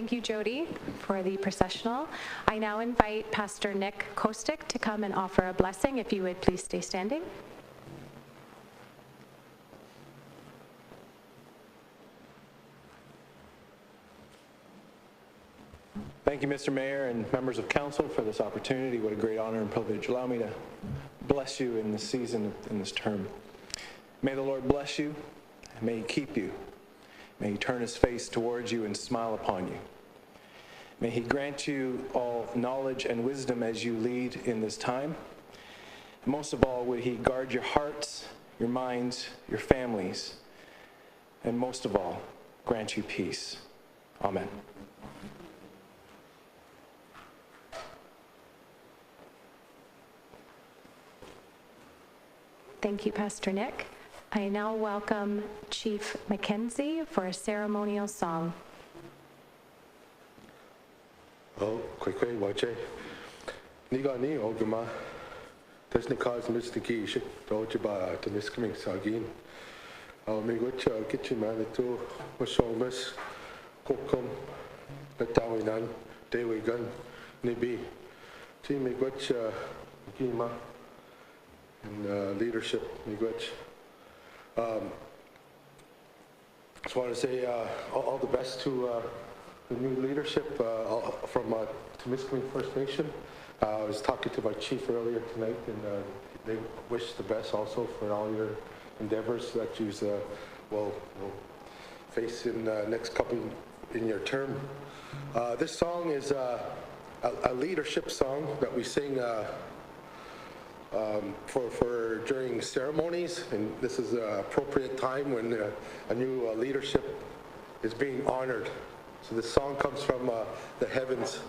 Thank you, Jody, for the processional. I now invite Pastor Nick Kostick to come and offer a blessing. If you would please stay standing. Thank you, Mr. Mayor and members of council, for this opportunity. What a great honor and privilege. Allow me to bless you in this season, in this term. May the Lord bless you, and may he keep you. May he turn his face towards you and smile upon you. May he grant you all knowledge and wisdom as you lead in this time. Most of all, would he guard your hearts, your minds, your families, and most of all, grant you peace. Amen. Thank you, Pastor Nick. I now welcome Chief Mackenzie for a ceremonial song. Quickly, watch it. Niga ni oguma. Tesnikas mistiki shit. Dojiba Temiskaming sagin. Me watcha kitchen manitu. Washomas. Kokum. Natawinan. Dewigan. Nibi. Me watcha gima. And leadership, Miigwech. Just want to say all the best to the new leadership from Temiskaming First Nation. I was talking to my chief earlier tonight, and they wish the best also for all your endeavors that you will face in next couple in your term. This song is a leadership song that we sing for during ceremonies, and this is an appropriate time when a new leadership is being honored. So this song comes from the heavens.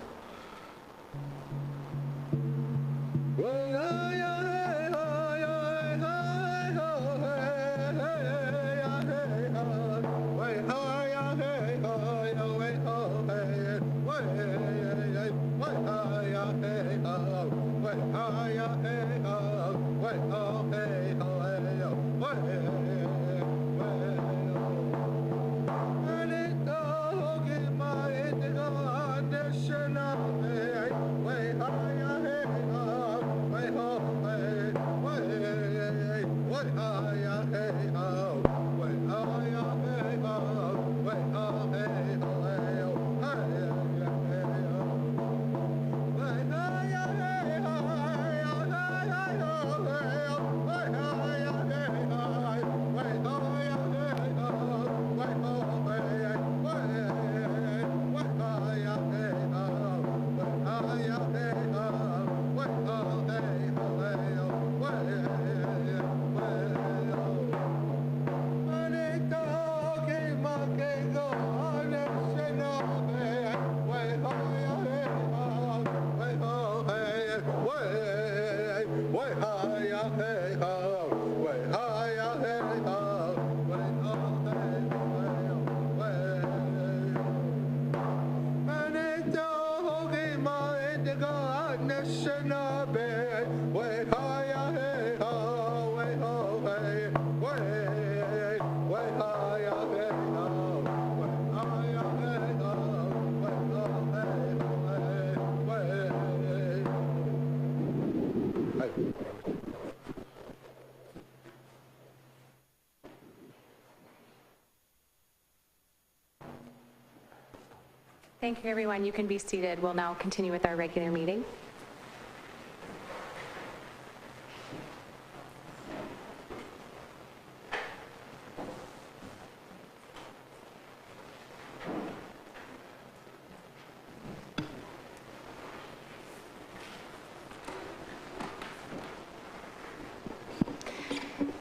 Thank you, everyone. You can be seated. We'll now continue with our regular meeting.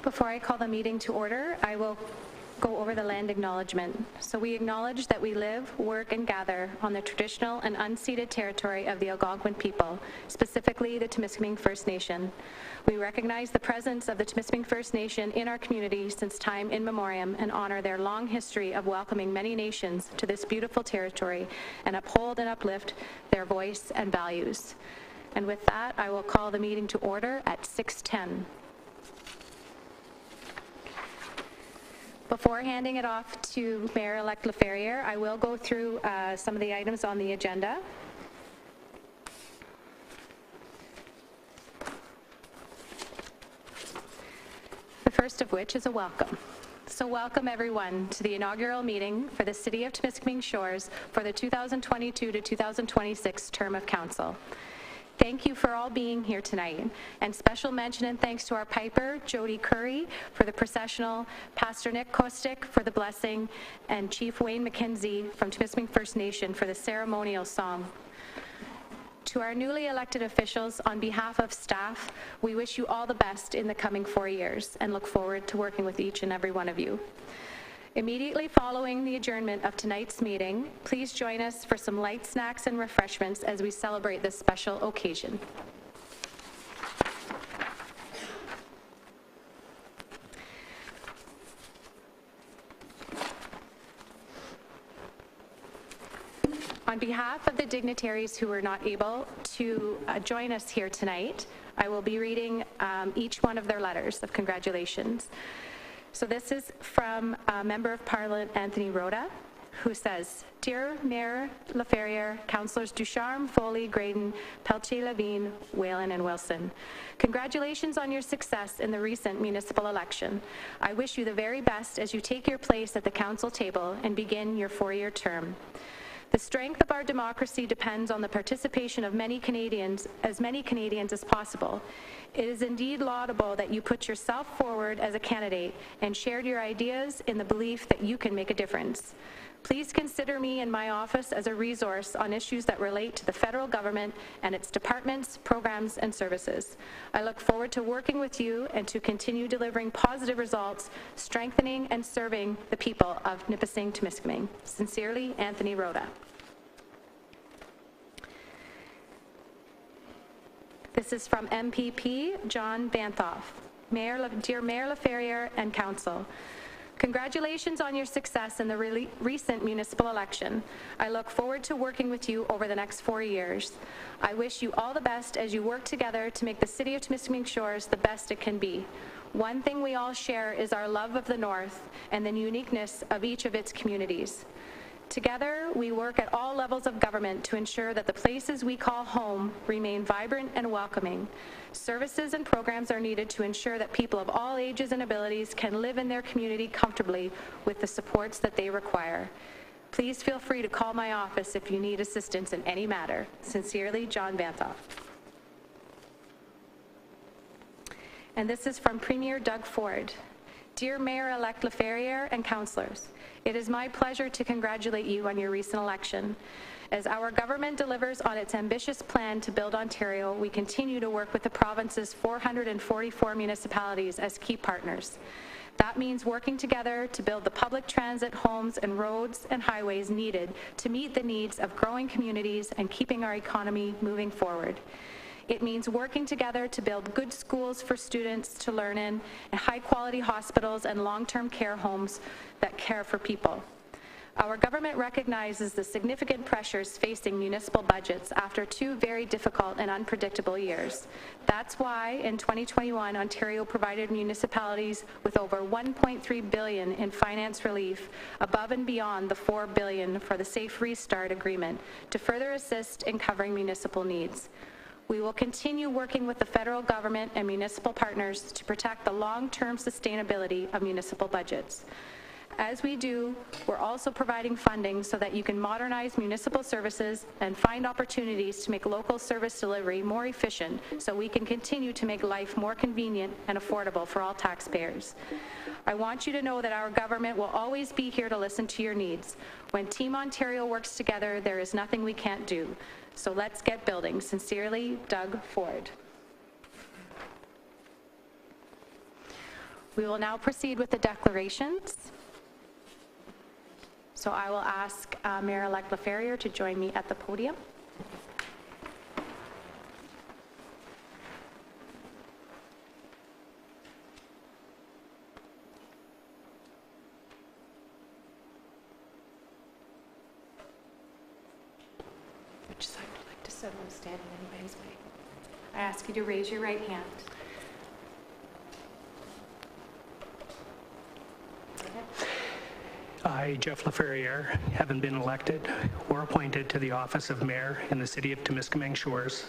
Before I call the meeting to order, I will go over the land acknowledgement. So we acknowledge that we live, work, and gather on the traditional and unceded territory of the Algonquin people, specifically the Temiskaming First Nation. We recognize the presence of the Temiskaming First Nation in our community since time immemorial and honor their long history of welcoming many nations to this beautiful territory and uphold and uplift their voice and values. And with that, I will call the meeting to order at 6:10. Before handing it off to Mayor-elect Laferriere, I will go through some of the items on the agenda. The first of which is a welcome. So welcome everyone to the inaugural meeting for the City of Temiskaming Shores for the 2022 to 2026 term of council. Thank you for all being here tonight, and special mention and thanks to our piper, Jody Curry, for the processional, Pastor Nick Kostick for the blessing, and Chief Wayne McKenzie from Temiskaming First Nation for the ceremonial song. To our newly elected officials, on behalf of staff, we wish you all the best in the coming 4 years and look forward to working with each and every one of you. Immediately following the adjournment of tonight's meeting, please join us for some light snacks and refreshments as we celebrate this special occasion. On behalf of the dignitaries who were not able to join us here tonight, I will be reading each one of their letters of congratulations. So this is from Member of Parliament Anthony Rhoda, who says, "Dear Mayor Laferriere, Councillors Ducharme, Foley, Graydon, Pelletier, Levine, Whalen, and Wilson, congratulations on your success in the recent municipal election. I wish you the very best as you take your place at the council table and begin your 4-year term. The strength of our democracy depends on the participation of many Canadians as possible. It is indeed laudable that you put yourself forward as a candidate and shared your ideas in the belief that you can make a difference. Please consider me and my office as a resource on issues that relate to the federal government and its departments, programs, and services. I look forward to working with you and to continue delivering positive results, strengthening and serving the people of Nipissing-Temiskaming. Sincerely, Anthony Rhoda." This is from MPP John Banthoff. Dear Mayor Laferriere and Council, congratulations on your success in the recent municipal election. I look forward to working with you over the next 4 years. I wish you all the best as you work together to make the City of Temiskaming Shores the best it can be. One thing we all share is our love of the North and the uniqueness of each of its communities. Together, we work at all levels of government to ensure that the places we call home remain vibrant and welcoming. Services and programs are needed to ensure that people of all ages and abilities can live in their community comfortably with the supports that they require. Please feel free to call my office if you need assistance in any matter. Sincerely, John Banthoff. And this is from Premier Doug Ford. Dear Mayor-elect Laferriere and councillors, it is my pleasure to congratulate you on your recent election. As our government delivers on its ambitious plan to build Ontario, we continue to work with the province's 444 municipalities as key partners. That means working together to build the public transit, homes, and roads and highways needed to meet the needs of growing communities and keeping our economy moving forward. It means working together to build good schools for students to learn in, and high-quality hospitals and long-term care homes that care for people. Our government recognizes the significant pressures facing municipal budgets after 2 very difficult and unpredictable years. That's why, in 2021, Ontario provided municipalities with over $1.3 billion in finance relief, above and beyond the $4 billion for the Safe Restart Agreement, to further assist in covering municipal needs. We will continue working with the federal government and municipal partners to protect the long-term sustainability of municipal budgets. As we do, we're also providing funding so that you can modernize municipal services and find opportunities to make local service delivery more efficient so we can continue to make life more convenient and affordable for all taxpayers. I want you to know that our government will always be here to listen to your needs. When Team Ontario works together, there is nothing we can't do. So let's get building. Sincerely, Doug Ford. We will now proceed with the declarations. So I will ask Mayor-elect Laferriere to join me at the podium. Which side would you like to sit? I'm standing anybody's way. I ask you to raise your right hand. I, Jeff LaFerriere, having been elected or appointed to the office of Mayor in the City of Temiskaming Shores,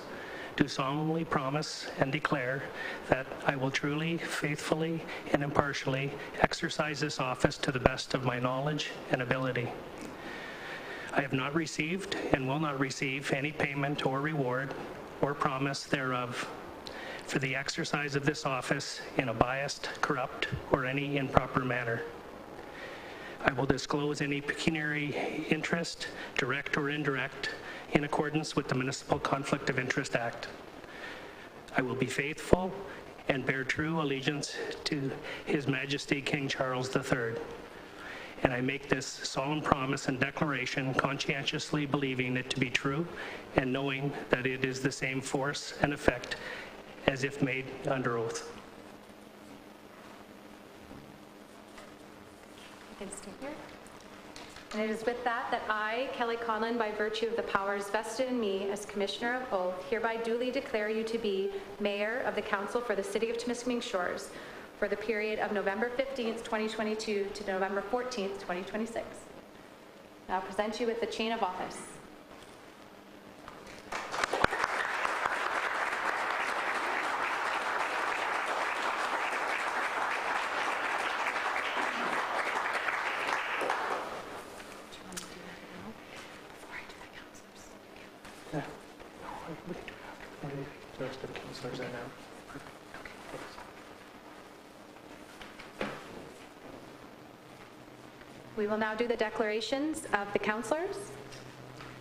do solemnly promise and declare that I will truly, faithfully, and impartially exercise this office to the best of my knowledge and ability. I have not received and will not receive any payment or reward or promise thereof for the exercise of this office in a biased, corrupt, or any improper manner. I will disclose any pecuniary interest, direct or indirect, in accordance with the Municipal Conflict of Interest Act. I will be faithful and bear true allegiance to His Majesty King Charles III. And I make this solemn promise and declaration conscientiously believing it to be true and knowing that it is the same force and effect as if made under oath. You can stay here. And it is with that that I, Kelly Conlon, by virtue of the powers vested in me as Commissioner of Oath, hereby duly declare you to be Mayor of the Council for the City of Temiskaming Shores for the period of November 15th, 2022 to November 14th, 2026. Now I'll present you with the chain of office. We will now do the declarations of the councillors.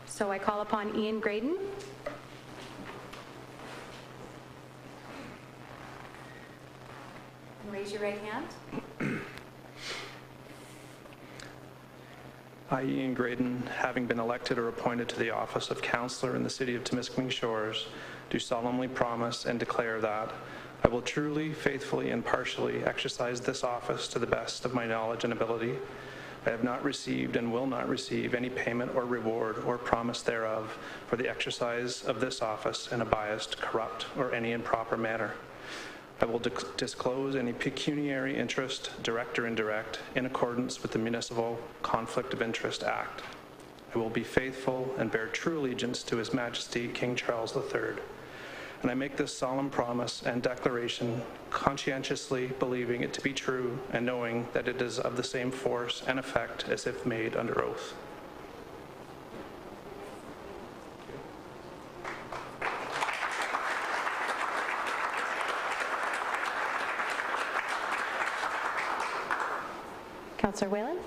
So I call upon Ian Graydon. Raise your right hand. I, Ian Graydon, having been elected or appointed to the office of councillor in the City of Temiskaming Shores, do solemnly promise and declare that I will truly, faithfully, and partially exercise this office to the best of my knowledge and ability. I have not received and will not receive any payment or reward or promise thereof for the exercise of this office in a biased, corrupt, or any improper manner. I will disclose any pecuniary interest, direct or indirect, in accordance with the Municipal Conflict of Interest Act. I will be faithful and bear true allegiance to His Majesty King Charles III. And I make this solemn promise and declaration conscientiously believing it to be true and knowing that it is of the same force and effect as if made under oath. Councillor Whalen.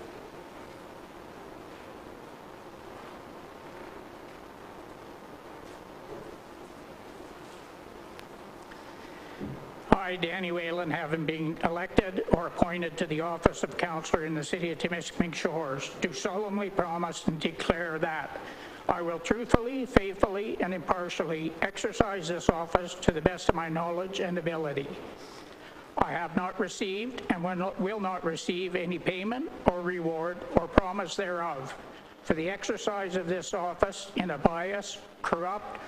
I, Danny Whalen, having been elected or appointed to the office of councillor in the City of Temiskaming Shores, do solemnly promise and declare that I will truthfully, faithfully, and impartially exercise this office to the best of my knowledge and ability. I have not received and will not receive any payment or reward or promise thereof for the exercise of this office in a biased, corrupt,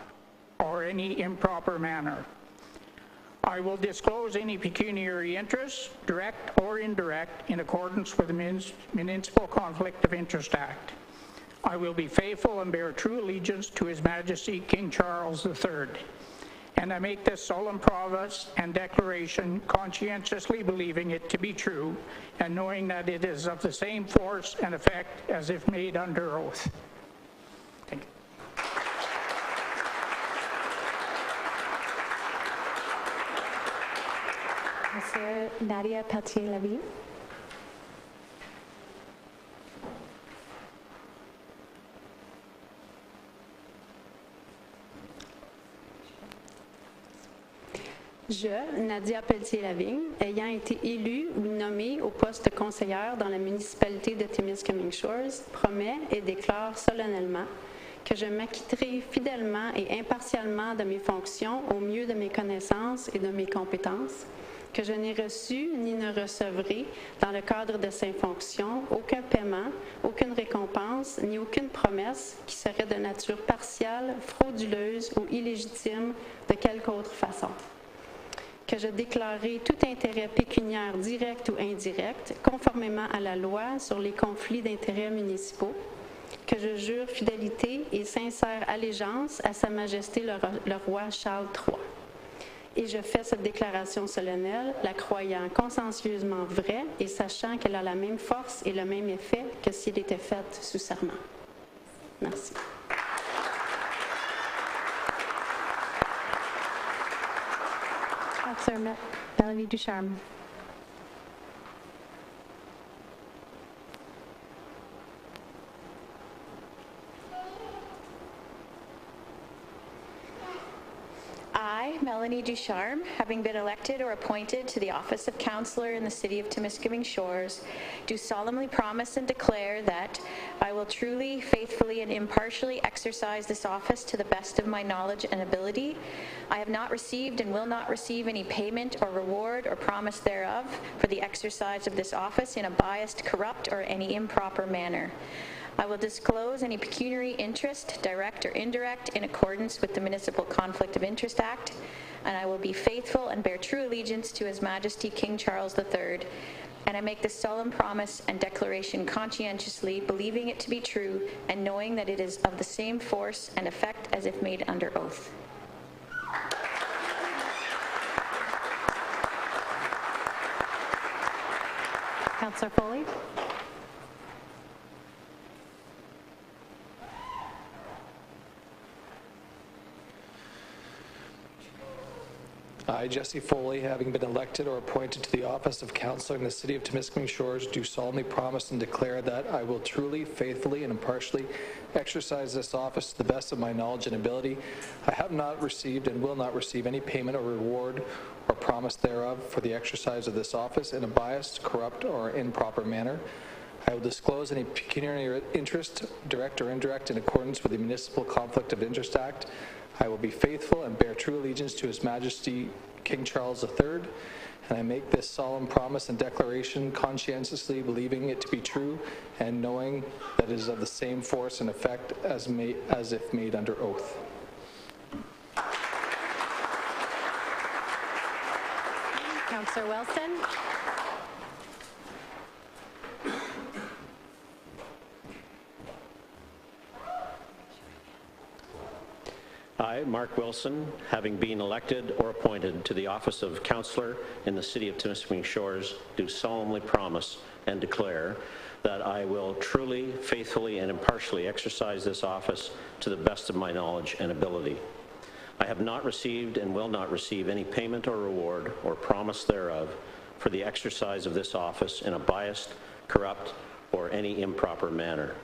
or any improper manner. I will disclose any pecuniary interest, direct or indirect, in accordance with the Municipal Conflict of Interest Act. I will be faithful and bear true allegiance to His Majesty King Charles III. And I make this solemn promise and declaration conscientiously believing it to be true and knowing that it is of the same force and effect as if made under oath. Thank you. Monsieur Nadia Pelletier-Lavigne. Je, Nadia Pelletier-Lavigne, ayant été élue ou nommée au poste de conseillère dans la municipalité de Temiskaming Shores, promets et déclare solennellement que je m'acquitterai fidèlement et impartialement de mes fonctions au mieux de mes connaissances et de mes compétences, que je n'ai reçu ni ne recevrai, dans le cadre de ces fonctions, aucun paiement, aucune récompense, ni aucune promesse qui serait de nature partiale, frauduleuse ou illégitime de quelque autre façon. que je déclarerai tout intérêt pécuniaire direct ou indirect, conformément à la loi sur les conflits d'intérêts municipaux, que je jure fidélité et sincère allégeance à Sa Majesté le roi Charles III. Et je fais cette déclaration solennelle, la croyant consciencieusement vraie et sachant qu'elle a la même force et le même effet que si elle était faite sous serment. Merci. Councillor Mélanie Ducharme. I, Melanie Ducharme, having been elected or appointed to the office of councillor in the city of Temiskaming Shores, do solemnly promise and declare that I will truly, faithfully, and impartially exercise this office to the best of my knowledge and ability. I have not received and will not receive any payment or reward or promise thereof for the exercise of this office in a biased, corrupt, or any improper manner. I will disclose any pecuniary interest, direct or indirect, in accordance with the Municipal Conflict of Interest Act, and I will be faithful and bear true allegiance to His Majesty King Charles III. And I make this solemn promise and declaration conscientiously, believing it to be true, and knowing that it is of the same force and effect as if made under oath. Councillor Foley. I, Jesse Foley, having been elected or appointed to the office of councillor in the city of Temiskaming Shores, do solemnly promise and declare that I will truly, faithfully, and impartially exercise this office to the best of my knowledge and ability. I have not received and will not receive any payment or reward or promise thereof for the exercise of this office in a biased, corrupt, or improper manner. I will disclose any pecuniary interest, direct or indirect, in accordance with the Municipal Conflict of Interest Act. I will be faithful and bear true allegiance to His Majesty King Charles III, and I make this solemn promise and declaration conscientiously, believing it to be true and knowing that it is of the same force and effect as if made under oath. Councillor Wilson. I, Mark Wilson, having been elected or appointed to the office of councillor in the city of Temiskaming Shores, do solemnly promise and declare that I will truly, faithfully, and impartially exercise this office to the best of my knowledge and ability. I have not received and will not receive any payment or reward or promise thereof for the exercise of this office in a biased, corrupt, or any improper manner.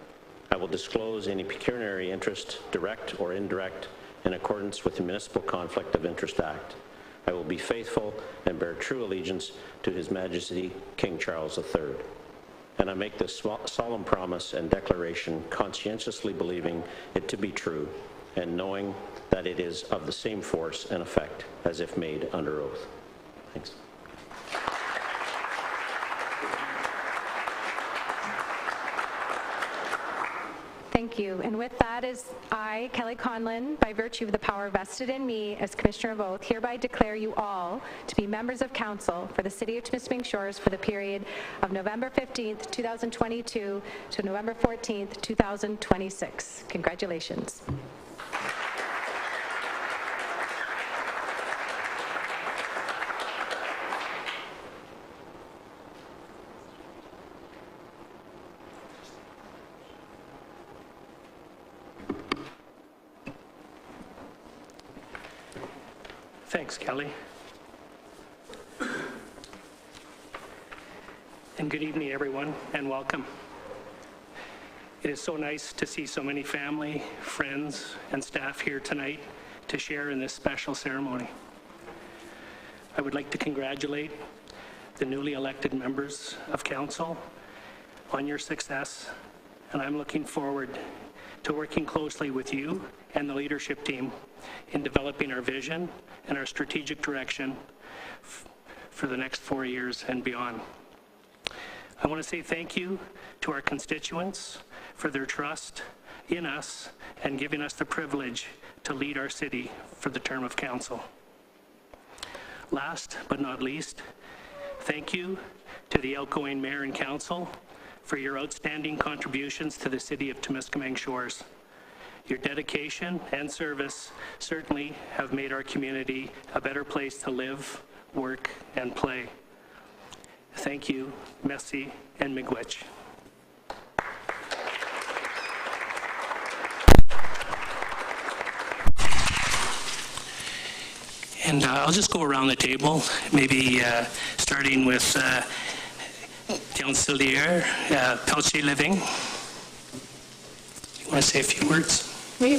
I will disclose any pecuniary interest, direct or indirect, in accordance with the Municipal Conflict of Interest Act. I will be faithful and bear true allegiance to His Majesty King Charles III. And I make this solemn promise and declaration conscientiously believing it to be true and knowing that it is of the same force and effect as if made under oath. Thanks. Thank you. And with that, is I, Kelly Conlon, by virtue of the power vested in me as Commissioner of Oath, hereby declare you all to be members of council for the City of Temiskaming Shores for the period of November 15th, 2022 to November 14th, 2026. Congratulations. Thanks, Kelly. And good evening, everyone, and welcome. It is so nice to see so many family, friends, and staff here tonight to share in this special ceremony. I would like to congratulate the newly elected members of council on your success, and I'm looking forward to working closely with you and the leadership team in developing our vision and our strategic direction for the next 4 years and beyond. I want to say thank you to our constituents for their trust in us and giving us the privilege to lead our city for the term of council. Last but not least, thank you to the outgoing Mayor and Council for your outstanding contributions to the City of Temiskaming Shores. Your dedication and service certainly have made our community a better place to live, work, and play. Thank you, merci, and miigwech. And I'll just go around the table, maybe starting with Councillor Peltier-Living. You want to say a few words? Oui.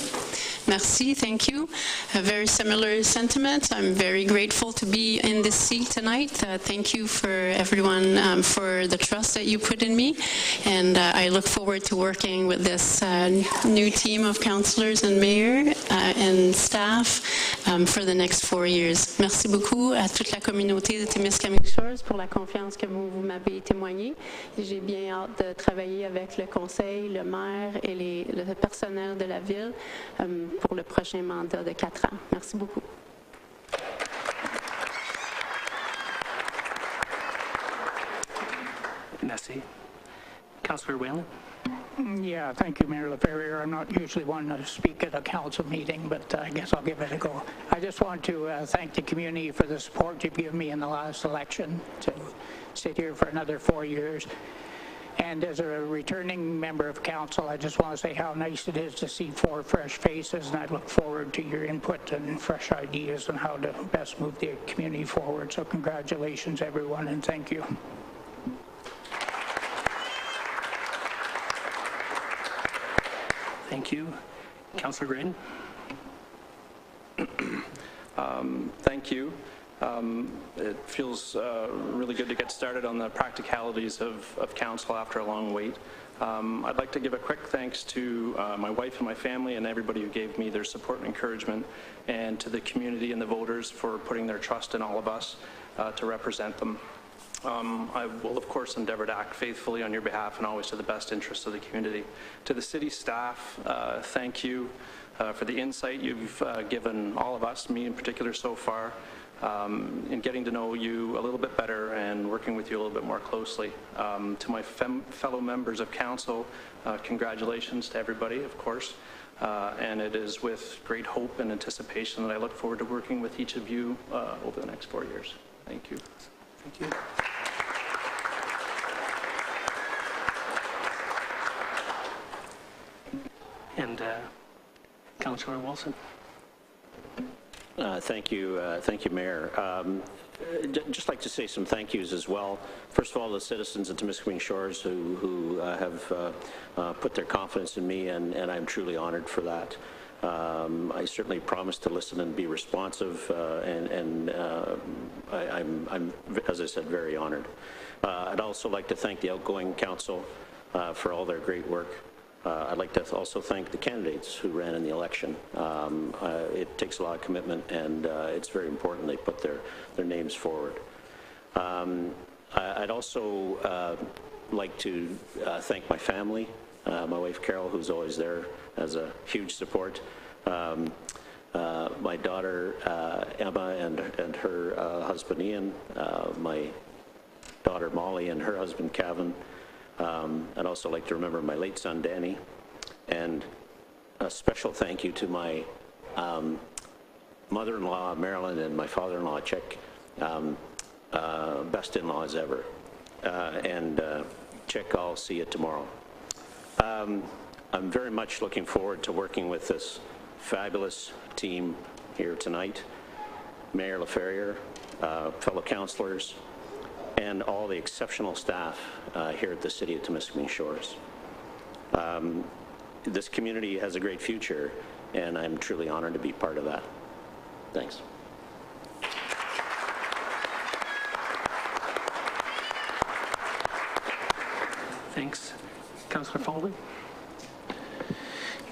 Merci, thank you. A very similar sentiment. I'm very grateful to be in this seat tonight. Thank you for everyone for the trust that you put in me. And I look forward to working with this new team of councillors and mayor and staff for the next 4 years. Merci beaucoup à toute la communauté de Temiskaming Shores pour la confiance que vous m'avez témoignée. J'ai bien hâte de travailler avec le conseil, le maire et le personnel de la ville pour le prochain mandat de 4 ans. Merci beaucoup. Merci. Councillor Whalen. Yeah, thank you, Mayor LaFerrier. I'm not usually one to speak at a council meeting, but I guess I'll give it a go. I just want to thank the community for the support you've given me in the last election to sit here for another 4 years. And as a returning member of council, I just want to say how nice it is to see 4 fresh faces, and I look forward to your input and fresh ideas on how to best move the community forward. So congratulations, everyone, and thank you. Thank you. Councillor Graydon. Thank you. It feels really good to get started on the practicalities of council after a long wait. I'd like to give a quick thanks to my wife and my family and everybody who gave me their support and encouragement, and to the community and the voters for putting their trust in all of us to represent them. I will, of course, endeavor to act faithfully on your behalf and always to the best interests of the community. To the city staff, thank you for the insight you've given all of us, me in particular so far, in getting to know you a little bit better and working with you a little bit more closely. To my fellow members of council, congratulations to everybody, of course. And it is with great hope and anticipation that I look forward to working with each of you over the next 4 years. Thank you. Thank you. And Councillor Wilson. Thank you, Mayor. Just like to say some thank yous as well. First of all, the citizens of Temiskaming Shores who have put their confidence in me, and I'm truly honored for that. I certainly promise to listen and be responsive, and I'm, as I said, very honored. I'd also like to thank the outgoing council for all their great work. I'd like to also thank the candidates who ran in the election. It takes a lot of commitment, and it's very important they put their names forward. I'd also like to thank my family, my wife Carol, who's always there as a huge support, my daughter Emma and her husband Ian, my daughter Molly and her husband Kevin. I'd also like to remember my late son Danny, and a special thank you to my mother-in-law Marilyn and my father-in-law Chick, best in-laws ever. And Chick, I'll see you tomorrow. I'm very much looking forward to working with this fabulous team here tonight, Mayor LaFerrier, fellow councillors, and all the exceptional staff here at the City of Temiskaming Shores. This community has a great future, and I'm truly honored to be part of that. Thanks. Thanks. Councillor Foley.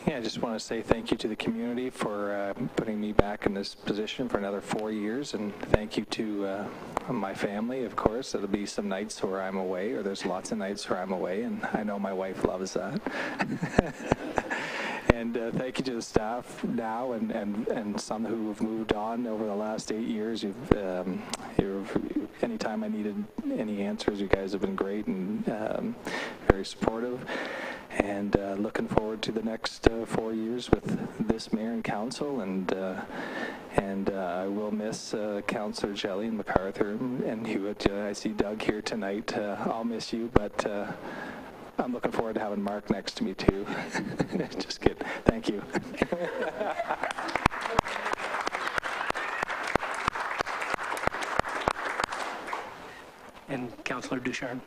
Yeah, I just want to say thank you to the community for putting me back in this position for another 4 years, and thank you to my family, of course. There'll be some nights where I'm away, or there's lots of nights where I'm away, and I know my wife loves that. And thank you to the staff now and some who have moved on over the last 8 years. Anytime I needed any answers, you guys have been great and very supportive. And looking forward to the next 4 years with this mayor and council. And I will miss Councillor Jelly and MacArthur and Hewitt. I see Doug here tonight. I'll miss you, but I'm looking forward to having Mark next to me too. Just kidding. Thank you. And Councillor Ducharme.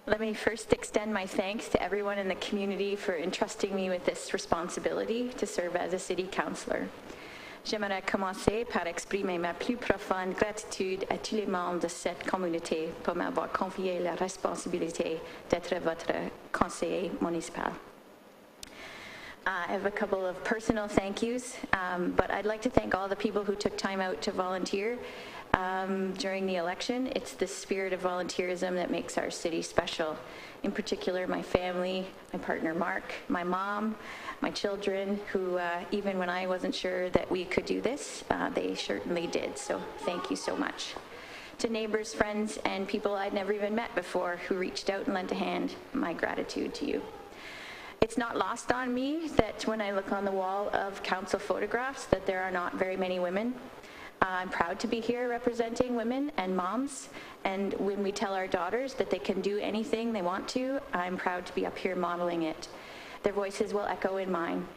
Let me first extend my thanks to everyone in the community for entrusting me with this responsibility to serve as a city councillor. J'aimerais commencer par exprimer ma plus profonde gratitude à tous les membres de cette communauté pour m'avoir confié la responsabilité d'être votre conseiller municipal. I have a couple of personal thank yous, but I'd like to thank all the people who took time out to volunteer during the election. It's the spirit of volunteerism that makes our city special. In particular, my family, my partner Mark, my mom, my children, who even when I wasn't sure that we could do this, they certainly did. So thank you so much. To neighbors, friends, and people I'd never even met before who reached out and lent a hand, my gratitude to you. It's not lost on me that when I look on the wall of council photographs that there are not very many women. I'm proud to be here representing women and moms, and when we tell our daughters that they can do anything they want to, I'm proud to be up here modeling it. Their voices will echo in mine.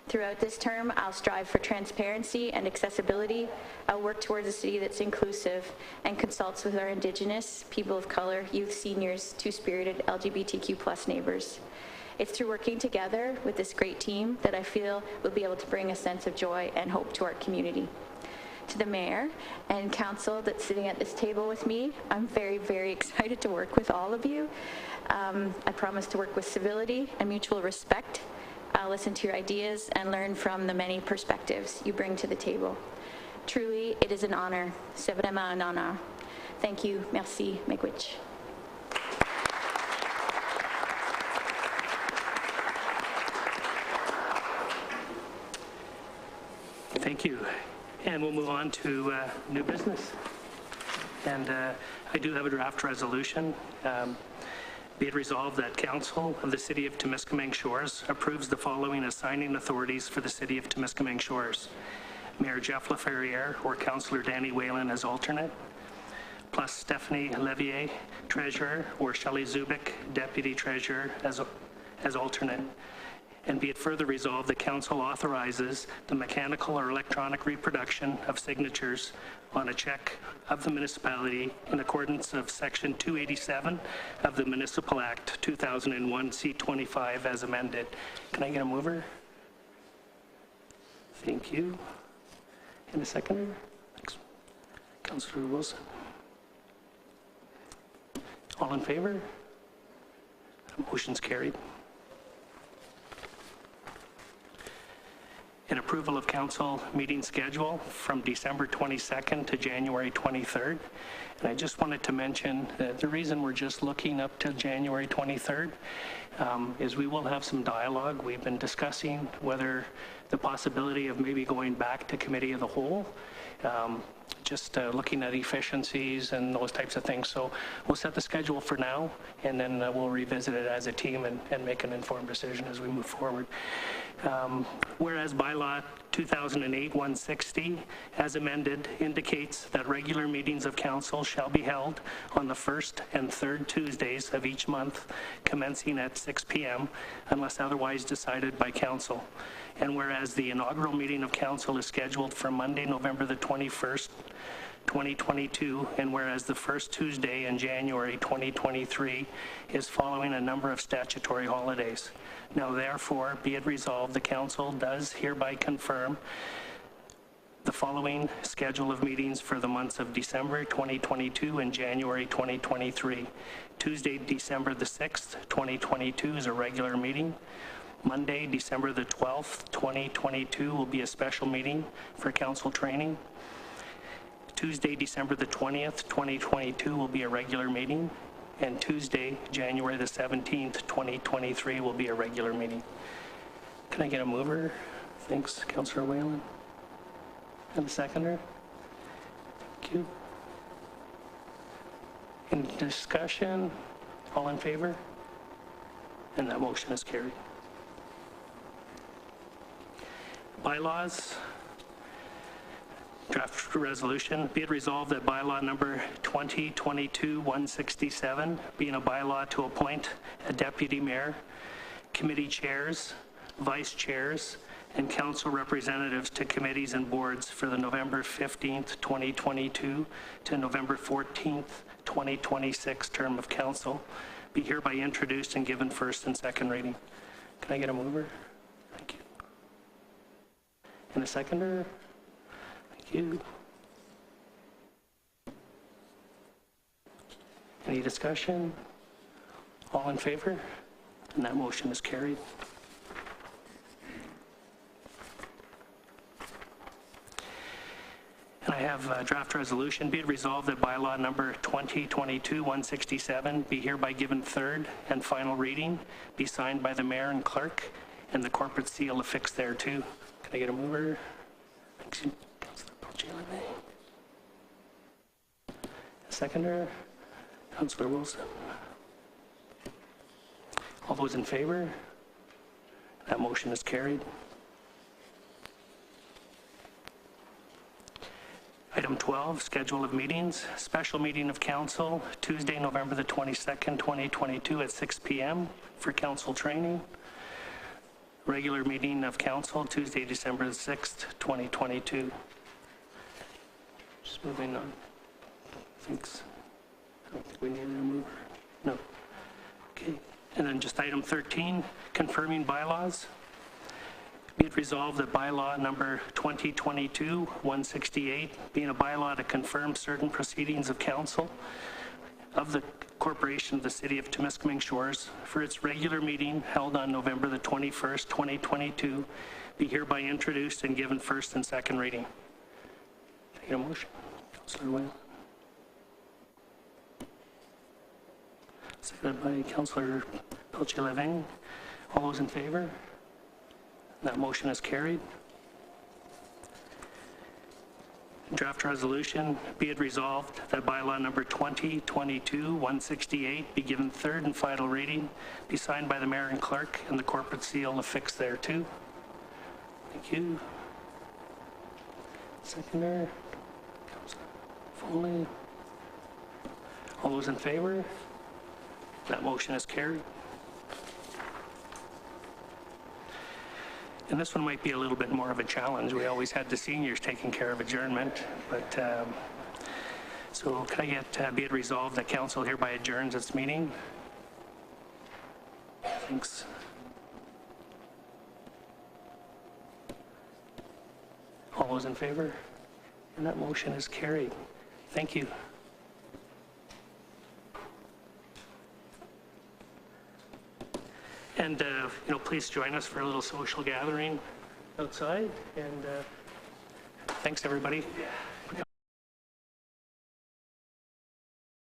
Throughout this term, I'll strive for transparency and accessibility. I'll work towards a city that's inclusive and consults with our Indigenous, people of color, youth, seniors, two-spirited LGBTQ+ neighbors. It's through working together with this great team that I feel we'll be able to bring a sense of joy and hope to our community. To the mayor and council that's sitting at this table with me, I'm very, very excited to work with all of you. I promise to work with civility and mutual respect. I'll listen to your ideas and learn from the many perspectives you bring to the table. Truly, it is an honor. C'est vraiment un honneur. Thank you. Merci. Miigwech. Thank you. And we'll move on to new business. And I do have a draft resolution. Be it resolved that Council of the City of Temiskaming Shores approves the following assigning authorities for the City of Temiskaming Shores. Mayor Jeff Laferriere or Councillor Danny Whalen as alternate, plus Stephanie Levier, Treasurer, or Shelley Zubik, Deputy Treasurer as alternate. And be it further resolved, the Council authorizes the mechanical or electronic reproduction of signatures on a check of the municipality in accordance of Section 287 of the Municipal Act 2001 C25 as amended. Can I get a mover? Thank you. And a seconder? Thanks. Councillor Wilson. All in favor? Motion's carried. An approval of council meeting schedule from December 22nd to January 23rd. And I just wanted to mention that the reason we're just looking up to January 23rd is we will have some dialogue. We've been discussing whether the possibility of maybe going back to committee of the whole, just looking at efficiencies and those types of things. So we'll set the schedule for now, and then we'll revisit it as a team and make an informed decision as we move forward. Whereas bylaw 2008-160, as amended, indicates that regular meetings of council shall be held on the first and third Tuesdays of each month, commencing at 6 p.m., unless otherwise decided by council. And whereas the inaugural meeting of council is scheduled for Monday, November the 21st, 2022, and whereas the first Tuesday in January 2023 is following a number of statutory holidays. Now therefore, be it resolved, the council does hereby confirm the following schedule of meetings for the months of December 2022 and January 2023. Tuesday, December the 6th, 2022 is a regular meeting. Monday, December the 12th, 2022 will be a special meeting for council training. Tuesday, December the 20th, 2022 will be a regular meeting. and Tuesday, January the 17th, 2023 will be a regular meeting. Can I get a mover? Thanks, Councillor Whalen. And a seconder? Thank you. Any discussion? All in favor? And that motion is carried. Bylaws. Draft resolution. Be it resolved that bylaw number 2022-167, being a bylaw to appoint a deputy mayor, committee chairs, vice chairs, and council representatives to committees and boards for the November 15th, 2022 to November 14th, 2026 term of council, be hereby introduced and given first and second reading. Can I get a mover? Thank you. And a seconder? Thank you. Any discussion? All in favor? And that motion is carried. And I have a draft resolution. Be it resolved that bylaw number 2022-167 be hereby given third and final reading, be signed by the mayor and clerk, and the corporate seal affixed thereto. Can I get a mover? Thanks, Councillor Peltier-Levin. A seconder? Councillor Wilson. All those in favor? That motion is carried. Item 12, schedule of meetings. Special meeting of council, Tuesday, November the 22nd, 2022 at 6 p.m. for council training. Regular meeting of council, Tuesday, December the 6th, 2022. Just moving on. Thanks. I don't think we need a mover. No. Okay. And then just item 13, confirming bylaws. Be it resolved that bylaw number 2022-168, being a bylaw to confirm certain proceedings of council of the Corporation of the City of Temiskaming Shores for its regular meeting held on November the 21st, 2022, be hereby introduced and given first and second reading. Take a motion. Councillor Whalen. Seconded by Councillor Peltier-Levin. All those in favor? That motion is carried. Draft resolution, be it resolved that bylaw number 2022-168 be given third and final reading, be signed by the mayor and clerk, and the corporate seal affixed thereto. Thank you. Seconder, Councillor Foley. All those in favor? That motion is carried. And this one might be a little bit more of a challenge. We always had the seniors taking care of adjournment, but so can I get, be it resolved that council hereby adjourns its meeting? Thanks. All those in favor? And that motion is carried. Thank you. And, please join us for a little social gathering outside. And thanks, everybody.